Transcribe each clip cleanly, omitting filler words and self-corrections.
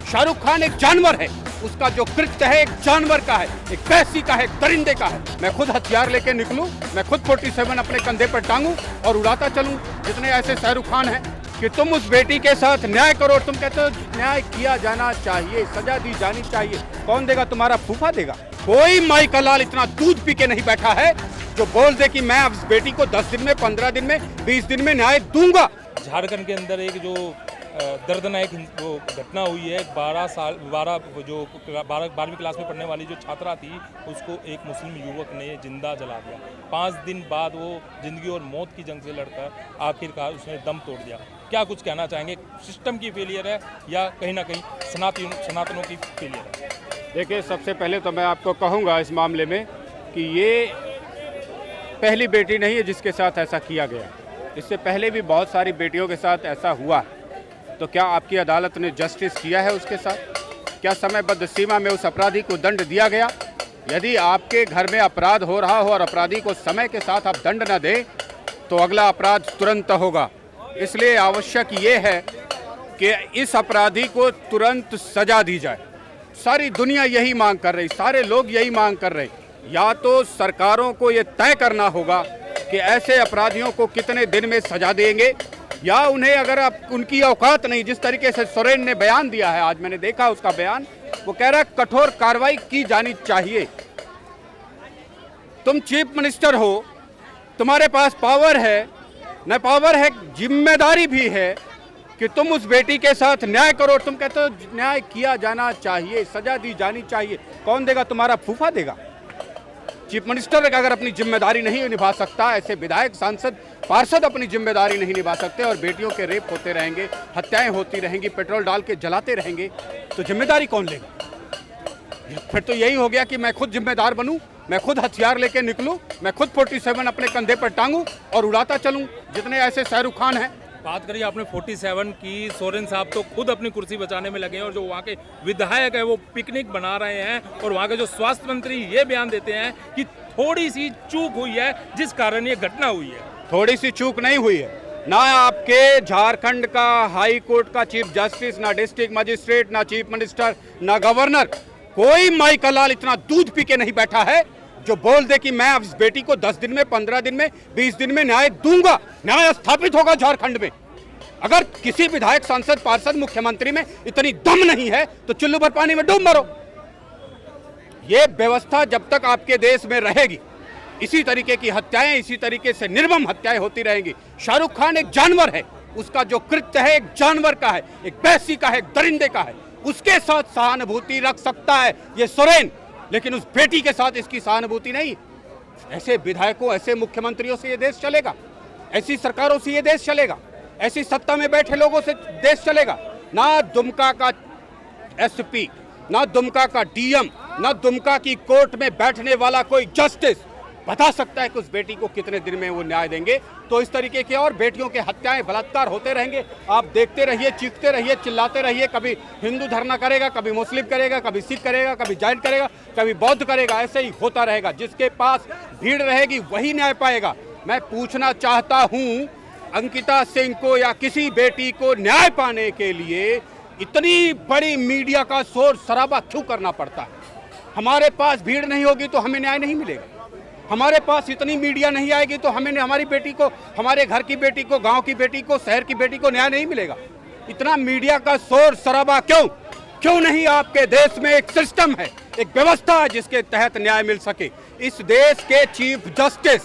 शाहरुख खान एक जानवर है, उसका जो कृत्य है एक जानवर का है, एक पैसी का है, एक दरिंदे का है। मैं खुद हथियार लेके निकलूं, मैं खुद 47 अपने कंधे पर टांगूं और उड़ाता चलूं। जितने ऐसे शाहरुख खान हैं कि तुम उस बेटी के साथ न्याय करो, तुम कहते हो न्याय किया जाना चाहिए, सजा दी जानी चाहिए। कौन देगा? तुम्हारा फूफा देगा। कोई माई का लाल इतना दूध पी के नहीं बैठा है जो बोल दे कि मैं उस बेटी को 10 दिन में, 15 दिन में, 20 दिन में न्याय दूंगा। झारखंड के अंदर एक जो दर्दनाक वो घटना हुई है, 12वीं क्लास में पढ़ने वाली जो छात्रा थी उसको एक मुस्लिम युवक ने जिंदा जला दिया। 5 दिन बाद वो जिंदगी और मौत की जंग से लड़कर आखिरकार उसने दम तोड़ दिया। क्या कुछ कहना चाहेंगे? सिस्टम की फेलियर है या कहीं ना कहीं सनातनों की फेलियर है? देखिए, सबसे पहले तो मैं आपको कहूँगा इस मामले में कि ये पहली बेटी नहीं है जिसके साथ ऐसा किया गया। इससे पहले भी बहुत सारी बेटियों के साथ ऐसा हुआ। तो क्या आपकी अदालत ने जस्टिस किया है उसके साथ? क्या समयबद्ध सीमा में उस अपराधी को दंड दिया गया? यदि आपके घर में अपराध हो रहा हो और अपराधी को समय के साथ आप दंड न दें तो अगला अपराध तुरंत होगा। इसलिए आवश्यक ये है कि इस अपराधी को तुरंत सजा दी जाए। सारी दुनिया यही मांग कर रही, सारे लोग यही मांग कर रहे। या तो सरकारों को ये तय करना होगा कि ऐसे अपराधियों को कितने दिन में सजा देंगे, या उन्हें अगर आप उनकी औकात नहीं, जिस तरीके से सोरेन ने बयान दिया है, आज मैंने देखा उसका बयान, वो कह रहा है कठोर कार्रवाई की जानी चाहिए। तुम चीफ मिनिस्टर हो, तुम्हारे पास पावर है, न पावर है, जिम्मेदारी भी है कि तुम उस बेटी के साथ न्याय करो। तुम कहते हो न्याय किया जाना चाहिए, सजा दी जानी चाहिए। कौन देगा? तुम्हारा फूफा देगा। चीफ मिनिस्टर अगर अपनी जिम्मेदारी नहीं निभा सकता, ऐसे विधायक, सांसद, पार्षद अपनी जिम्मेदारी नहीं निभा सकते और बेटियों के रेप होते रहेंगे, हत्याएं होती रहेंगी, पेट्रोल डाल के जलाते रहेंगे, तो जिम्मेदारी कौन लेगा? फिर तो यही हो गया कि मैं खुद जिम्मेदार बनूं, मैं खुद हथियार लेके निकलूं, मैं खुद 47 अपने कंधे पर टांगूं और उड़ाता चलूं। जितने ऐसे शाहरुख खान हैं। बात करिए आपने 47 की, सोरेन साहब तो खुद अपनी कुर्सी बचाने में लगे हैं और जो वहाँ के विधायक है वो पिकनिक बना रहे हैं, और वहाँ के जो स्वास्थ्य मंत्री ये बयान देते हैं कि थोड़ी सी चूक हुई है जिस कारण ये घटना हुई है। थोड़ी सी चूक नहीं हुई है। ना आपके झारखंड का हाई कोर्ट का चीफ जस्टिस, ना डिस्ट्रिक्ट मजिस्ट्रेट, ना चीफ मिनिस्टर, ना गवर्नर, कोई माई का लाल इतना दूध पी के नहीं बैठा है जो बोल दे कि मैं इस बेटी को 10 दिन में, 15 दिन में, 20 दिन में न्याय दूंगा। न्याय स्थापित होगा झारखंड में। अगर किसी विधायक, सांसद, पार्षद, मुख्यमंत्री में इतनी दम नहीं है तो चुल्लू भर पानी में डूब मरो। ये व्यवस्था जब तक आपके देश में रहेगी, इसी तरीके की हत्याएं, इसी तरीके से निर्मम हत्याएं होती रहेंगी। शाहरुख खान एक जानवर है, उसका जो कृत्य है एक जानवर का है, एक पैसी का है, एक दरिंदे का है। उसके साथ सहानुभूति रख सकता है ये सोरेन, लेकिन उस बेटी के साथ इसकी सहानुभूति नहीं। ऐसे विधायकों, ऐसे मुख्यमंत्रियों से ये देश चलेगा? ऐसी सरकारों से ये देश चलेगा? ऐसी सत्ता में बैठे लोगों से देश चलेगा? ना दुमका का एसपी, ना दुमका का डीएम, ना दुमका की कोर्ट में बैठने वाला कोई जस्टिस बता सकता है कि उस बेटी को कितने दिन में वो न्याय देंगे। तो इस तरीके के और बेटियों के हत्याएं, बलात्कार होते रहेंगे। आप देखते रहिए, चीखते रहिए, चिल्लाते रहिए। कभी हिंदू धरना करेगा, कभी मुस्लिम करेगा, कभी सिख करेगा, कभी जैन करेगा, कभी बौद्ध करेगा। ऐसे ही होता रहेगा। जिसके पास भीड़ रहेगी वही न्याय पाएगा। मैं पूछना चाहता हूँ अंकिता सिंह को या किसी बेटी को न्याय पाने के लिए इतनी बड़ी मीडिया का शोर शराबा क्यों करना पड़ता है? हमारे पास भीड़ नहीं होगी तो हमें न्याय नहीं मिलेगा। हमारे पास इतनी मीडिया नहीं आएगी तो हमें, हमारी बेटी को, हमारे घर की बेटी को, गांव की बेटी को, शहर की बेटी को न्याय नहीं मिलेगा। इतना मीडिया का शोर शराबा क्यों? क्यों नहीं आपके देश में एक सिस्टम है, एक व्यवस्था है जिसके तहत न्याय मिल सके? इस देश के चीफ जस्टिस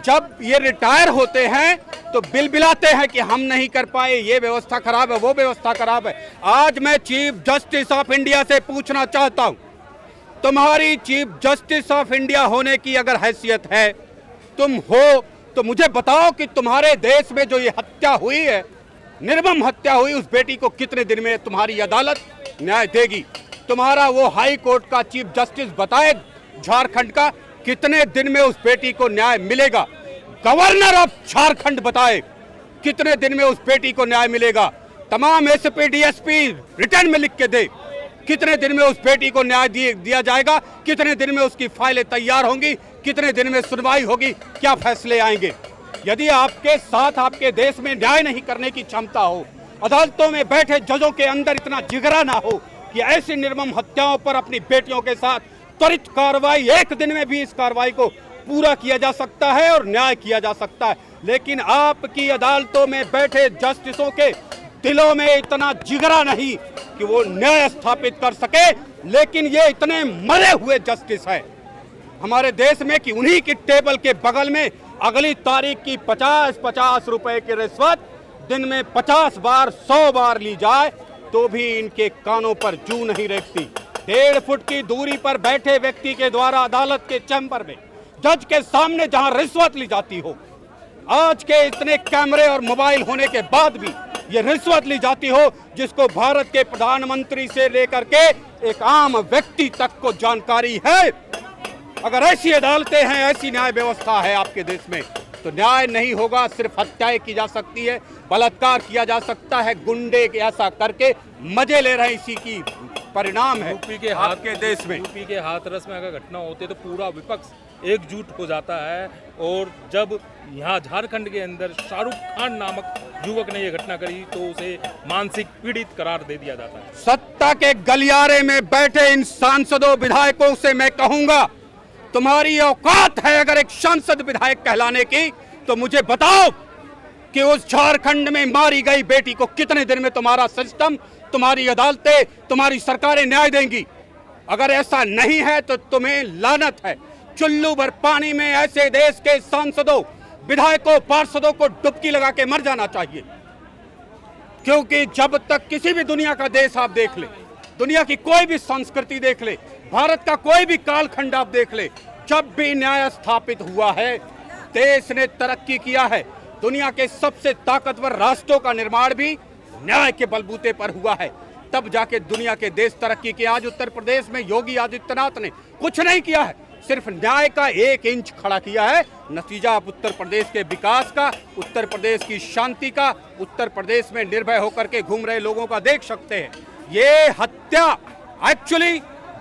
जब ये रिटायर होते हैं तो बिलबिलाते हैं कि हम नहीं कर पाए, ये व्यवस्था खराब है, वो व्यवस्था खराब है। आज मैं चीफ जस्टिस ऑफ इंडिया से पूछना चाहता हूं, तुम्हारी चीफ जस्टिस ऑफ इंडिया होने की अगर हैसियत है, तुम हो, तो मुझे बताओ कि तुम्हारे देश में जो ये हत्या हुई है, निर्मम हत्या हुई, उस बेटी को कितने दिन में तुम्हारी अदालत न्याय देगी? तुम्हारा वो हाई कोर्ट का चीफ जस्टिस बताए झारखंड का कितने दिन में उस बेटी को न्याय मिलेगा? गवर्नर ऑफ झारखंड बताए कितने दिन में उस बेटी को न्याय मिलेगा? तमाम एसपी, डीएसपी रिटर्न में लिख के दे कितने दिन में उस बेटी को न्याय दिया जाएगा? कितने दिन में उसकी फाइलें तैयार होंगी? कितने दिन में सुनवाई होगी? क्या फैसले आएंगे? यदि आपके साथ आपके देश में न्याय नहीं करने की क्षमता हो, अदालतों में बैठे जजों के अंदर इतना जिगरा ना हो कि ऐसी निर्मम हत्याओं पर अपनी बेटियों के साथ त्वरित कार्रवाई, एक दिन में भी इस कार्रवाई को पूरा किया जा सकता है और न्याय किया जा सकता है। लेकिन आपकी अदालतों में बैठे जस्टिसों के दिलों में इतना जिगरा नहीं कि वो न्याय स्थापित कर सके। लेकिन ये इतने मरे हुए जस्टिस है हमारे देश में कि उन्हीं की टेबल के बगल में अगली तारीख की 50-50 रुपए की रिश्वत दिन में 50 बार 100 बार ली जाए तो भी इनके कानों पर जू नहीं रेखती। 1.5 फुट की दूरी पर बैठे व्यक्ति के द्वारा अदालत के चैम्बर में जज के सामने जहां रिश्वत ली जाती हो, आज के इतने कैमरे और मोबाइल होने के बाद भी ये रिश्वत ली जाती हो जिसको भारत के प्रधानमंत्री से लेकर के एक आम व्यक्ति तक को जानकारी है। अगर ऐसी अदालतें हैं, ऐसी न्याय व्यवस्था है आपके देश में, तो न्याय नहीं होगा। सिर्फ हत्याएं की जा सकती है, बलात्कार किया जा सकता है, गुंडे ऐसा करके मजे ले रहे हैं, इसी की परिणाम है यूपी के आपके देश में। यूपी के हाथरस में अगर घटना होती है तो पूरा विपक्ष एकजुट हो जाता है। और जब यहाँ झारखंड के अंदर शाहरुख खान नामक युवक ने यह घटना करी तो उसे मानसिक पीड़ित करार दे दिया जाता है। सत्ता के गलियारे में बैठे इन सांसदों विधायकों से मैं कहूंगा, तुम्हारी औकात है अगर एक सांसद विधायक कहलाने की, तो मुझे बताओ कि उस झारखंड में मारी गई बेटी को कितने दिन में तुम्हारा सिस्टम, तुम्हारी अदालतें, तुम्हारी सरकारें न्याय देंगी। अगर ऐसा नहीं है तो तुम्हें लानत है। चुल्लू भर पानी में ऐसे देश के सांसदों, विधायकों, पार्षदों को डुबकी लगा के मर जाना चाहिए। क्योंकि जब तक किसी भी दुनिया का देश आप देख ले, दुनिया की कोई भी संस्कृति देख ले, भारत का कोई भी कालखंड आप देख ले, जब भी न्याय स्थापित हुआ है, देश ने तरक्की किया है। दुनिया के सबसे ताकतवर राष्ट्रों का निर्माण भी न्याय के बलबूते पर हुआ है, तब जाके दुनिया के देश तरक्की किए। आज उत्तर प्रदेश में योगी आदित्यनाथ ने कुछ नहीं किया है, सिर्फ न्याय का 1 इंच खड़ा किया है। नतीजा आप उत्तर प्रदेश के विकास का, उत्तर प्रदेश की शांति का, उत्तर प्रदेश में निर्भय होकर के घूम रहे लोगों का देख सकते हैं। ये हत्या एक्चुअली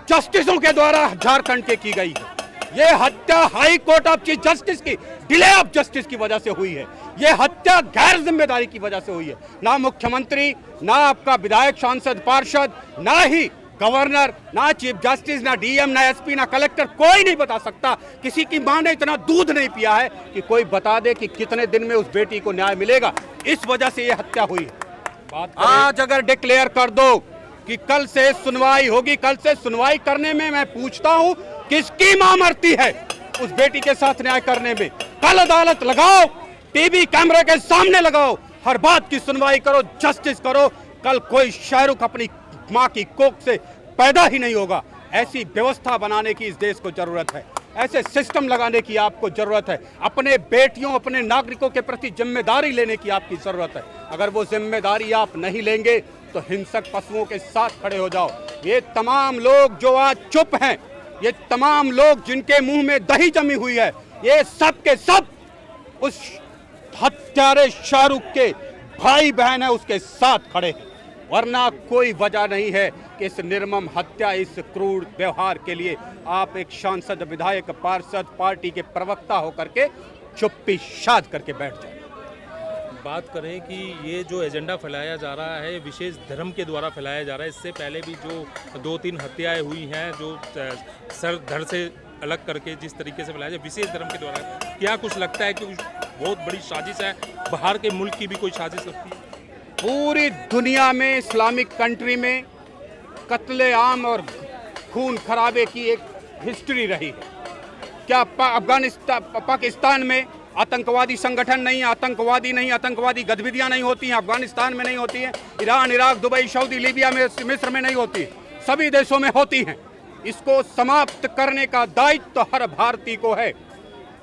जस्टिसों के द्वारा झारखंड के की गई है। ये हत्या high court of chief justice की डिले ऑफ जस्टिस की वजह से हुई है। ये हत्या गैर जिम्मेदारी की वजह से हुई है। ना मुख्यमंत्री, ना आपका विधायक, सांसद, पार्षद, ना ही गवर्नर, ना चीफ जस्टिस, ना डीएम, ना एसपी, ना कलेक्टर, कोई नहीं बता सकता। किसी की मां ने इतना दूध नहीं पिया है कि कोई बता दे कि कितने दिन में उस बेटी को न्याय मिलेगा। इस वजह से ये हत्या हुई है। आज अगर डिक्लेयर कर दो कि कल से सुनवाई होगी, कल से सुनवाई करने में मैं पूछता हूं किसकी मां मरती है उस बेटी के साथ न्याय करने में। कल अदालत लगाओ, टीवी कैमरे के सामने लगाओ, हर बात की सुनवाई करो, जस्टिस करो। कल कोई शाहरुख अपनी मां की कोख से पैदा ही नहीं होगा। ऐसी व्यवस्था बनाने की इस देश को जरूरत है, ऐसे सिस्टम लगाने की आपको जरूरत है। अपने बेटियों, अपने नागरिकों के प्रति जिम्मेदारी लेने की आपकी जरूरत है। अगर वो जिम्मेदारी आप नहीं लेंगे तो हिंसक पशुओं के साथ खड़े हो जाओ। ये तमाम लोग जो आज चुप हैं, ये तमाम लोग जिनके मुंह में दही जमी हुई है, ये सब के सब उस हत्यारे शाहरुख के भाई बहन है, उसके साथ खड़े हैं। वरना कोई वजह नहीं है कि इस निर्मम हत्या, इस क्रूर व्यवहार के लिए आप एक सांसद, विधायक, पार्षद, पार्टी के प्रवक्ता होकर के चुप्पी साध करके बैठ जाए। बात करें कि ये जो एजेंडा फैलाया जा रहा है विशेष धर्म के द्वारा फैलाया जा रहा है। इससे पहले भी जो 2-3 हत्याएं हुई हैं जो सर धड़ से अलग करके जिस तरीके से फैलाया जाए विशेष धर्म के द्वारा, क्या कुछ लगता है कि बहुत बड़ी साजिश है, बाहर के मुल्क की भी कोई साजिश लगती है? पूरी दुनिया में, इस्लामिक कंट्री में कत्ले-आम और खून खराबे की एक हिस्ट्री रही है। क्या पाकिस्तान में आतंकवादी संगठन नहीं, आतंकवादी नहीं, आतंकवादी गतिविधियां नहीं होती हैं? अफगानिस्तान में नहीं होती हैं, Iran, Iraq, Dubai, Saudi, Libya में, मिस्र में नहीं होती, सभी देशों में होती हैं। इसको समाप्त करने का दायित्व तो हर भारतीय को है।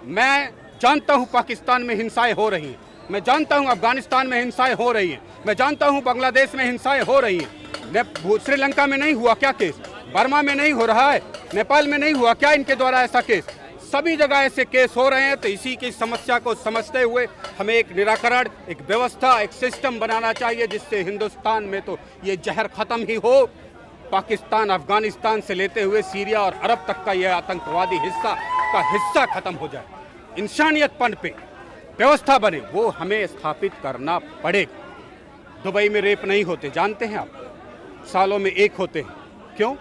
मैं जानता हूं पाकिस्तान में हिंसाएं हो रही हैं, मैं जानता हूं अफगानिस्तान में हिंसाएं हो रही हैं, मैं जानता हूं बांग्लादेश में हिंसाएं हो रही हैं। श्रीलंका में नहीं हुआ क्या केस? बर्मा में नहीं हो रहा है? नेपाल में नहीं हुआ क्या इनके द्वारा ऐसा केस? सभी जगह ऐसे केस हो रहे हैं। तो इसी की समस्या को समझते हुए हमें एक निराकरण, एक व्यवस्था, एक सिस्टम बनाना चाहिए जिससे हिंदुस्तान में तो ये जहर खत्म ही हो। पाकिस्तान, अफगानिस्तान से लेते हुए सीरिया और अरब तक का यह आतंकवादी हिस्सा खत्म हो जाए। इंसानियतपन पे व्यवस्था बने, वो हमें स्थापित करना पड़ेगा। दुबई में रेप नहीं होते, जानते हैं आप? सालों में एक होते हैं। क्यों?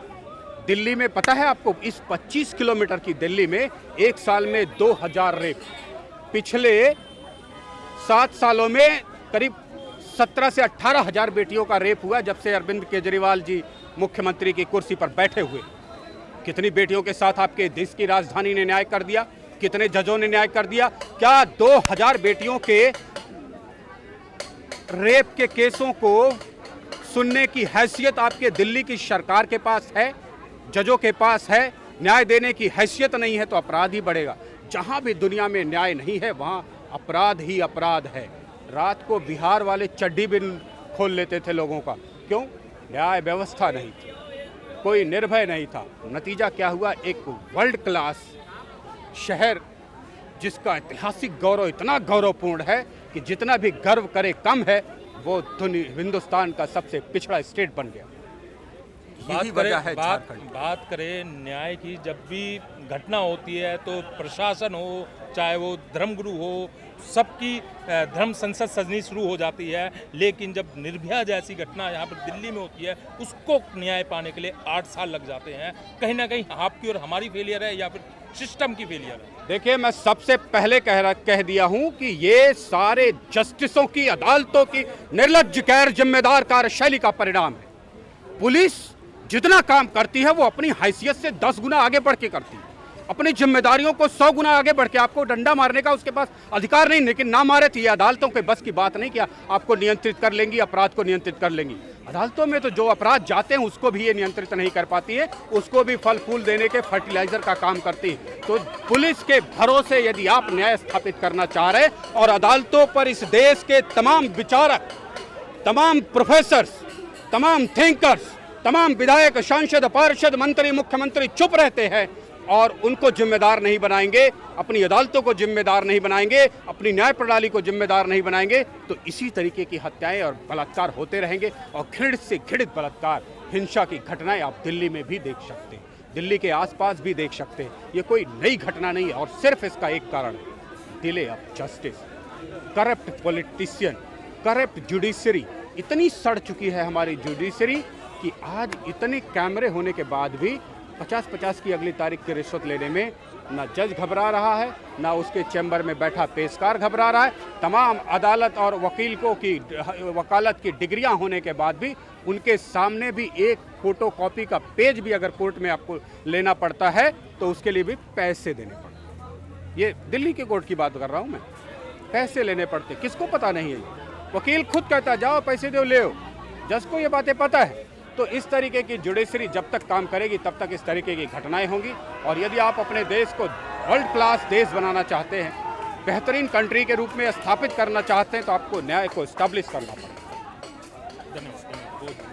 दिल्ली में पता है आपको, इस 25 किलोमीटर की दिल्ली में एक साल में 2000 रेप। पिछले 7 सालों में करीब 17 से 18 हजार बेटियों का रेप हुआ जब से अरविंद केजरीवाल जी मुख्यमंत्री की कुर्सी पर बैठे हुए। कितनी बेटियों के साथ आपके देश की राजधानी ने न्याय कर दिया, कितने जजों ने न्याय कर दिया? क्या 2000 बेटियों के रेप के केसों को सुनने की हैसियत आपके दिल्ली की सरकार के पास है, जजों के पास है? न्याय देने की हैसियत नहीं है तो अपराध ही बढ़ेगा। जहां भी दुनिया में न्याय नहीं है वहां अपराध ही अपराध है। रात को बिहार वाले चड्डी भी खोल लेते थे लोगों का। क्यों? न्याय व्यवस्था नहीं थी, कोई निर्भय नहीं था। नतीजा क्या हुआ? एक वर्ल्ड क्लास शहर जिसका ऐतिहासिक गौरव इतना गौरवपूर्ण है कि जितना भी गर्व करे कम है, वो हिंदुस्तान का सबसे पिछड़ा स्टेट बन गया। यही वजह है झारखंड। बात करें न्याय की, जब भी घटना होती है तो प्रशासन हो, चाहे वो धर्मगुरु हो, सबकी धर्म संसद सजनी शुरू हो जाती है। लेकिन जब निर्भया जैसी घटना यहाँ पर दिल्ली में होती है, उसको न्याय पाने के लिए 8 साल लग जाते हैं। कहीं ना कहीं आपकी और हमारी फेलियर है या फिर सिस्टम की फेलियर है? देखिए, मैं सबसे पहले कह दिया हूं कि ये सारे जस्टिसों की, अदालतों की निर्लज्ज गैर जिम्मेदार कार्यशैली का परिणाम है। पुलिस जितना काम करती है वो अपनी हैसियत से 10 गुना आगे बढ़ के करती है, अपनी जिम्मेदारियों को 100 गुना आगे बढ़ के। आपको डंडा मारने का उसके पास अधिकार नहीं, लेकिन ना मारे तो ये अदालतों के बस की बात नहीं, क्या आपको नियंत्रित कर लेंगी, अपराध को नियंत्रित कर लेंगी। अदालतों में तो जो अपराध जाते हैं उसको भी ये नियंत्रित नहीं कर पाती है, उसको भी फल फूल देने के फर्टिलाइजर का काम करती है। तो पुलिस के भरोसे यदि आप न्याय स्थापित करना चाह रहे और अदालतों पर इस देश के तमाम विचारक, तमाम प्रोफेसर्स, तमाम थिंकर्स, तमाम विधायक, सांसद, पार्षद, मंत्री, मुख्यमंत्री चुप रहते हैं और उनको जिम्मेदार नहीं बनाएंगे, अपनी अदालतों को जिम्मेदार नहीं बनाएंगे, अपनी न्याय प्रणाली को जिम्मेदार नहीं बनाएंगे, तो इसी तरीके की हत्याएं और बलात्कार होते रहेंगे। और घृणित से घृणित बलात्कार, हिंसा की घटनाएं आप दिल्ली में भी देख सकते हैं, दिल्ली के आसपास भी देख सकते हैं। ये कोई नई घटना नहीं है और सिर्फ इसका एक कारण है, delay of justice. Corrupt politician, corrupt judiciary, इतनी सड़ चुकी है हमारी जुडिशरी कि आज इतने कैमरे होने के बाद भी 50-50 की अगली तारीख की रिश्वत लेने में ना जज घबरा रहा है, ना उसके चैम्बर में बैठा पेशकार घबरा रहा है। तमाम अदालत और वकीलों की वकालत की डिग्रियां होने के बाद भी उनके सामने भी एक फोटोकॉपी का पेज भी अगर कोर्ट में आपको लेना पड़ता है तो उसके लिए भी पैसे देने पड़ते हैं। ये दिल्ली के कोर्ट की बात कर रहा हूँ मैं, पैसे लेने पड़ते। किसको पता नहीं है? वकील खुद कहता है जाओ पैसे दो ले आओ, जज को ये बातें पता है। तो इस तरीके की जुडिशरी जब तक काम करेगी तब तक इस तरीके की घटनाएं होंगी। और यदि आप अपने देश को वर्ल्ड क्लास देश बनाना चाहते हैं, बेहतरीन कंट्री के रूप में स्थापित करना चाहते हैं, तो आपको न्याय को एस्टैब्लिश करना पड़ेगा। धन्यवाद।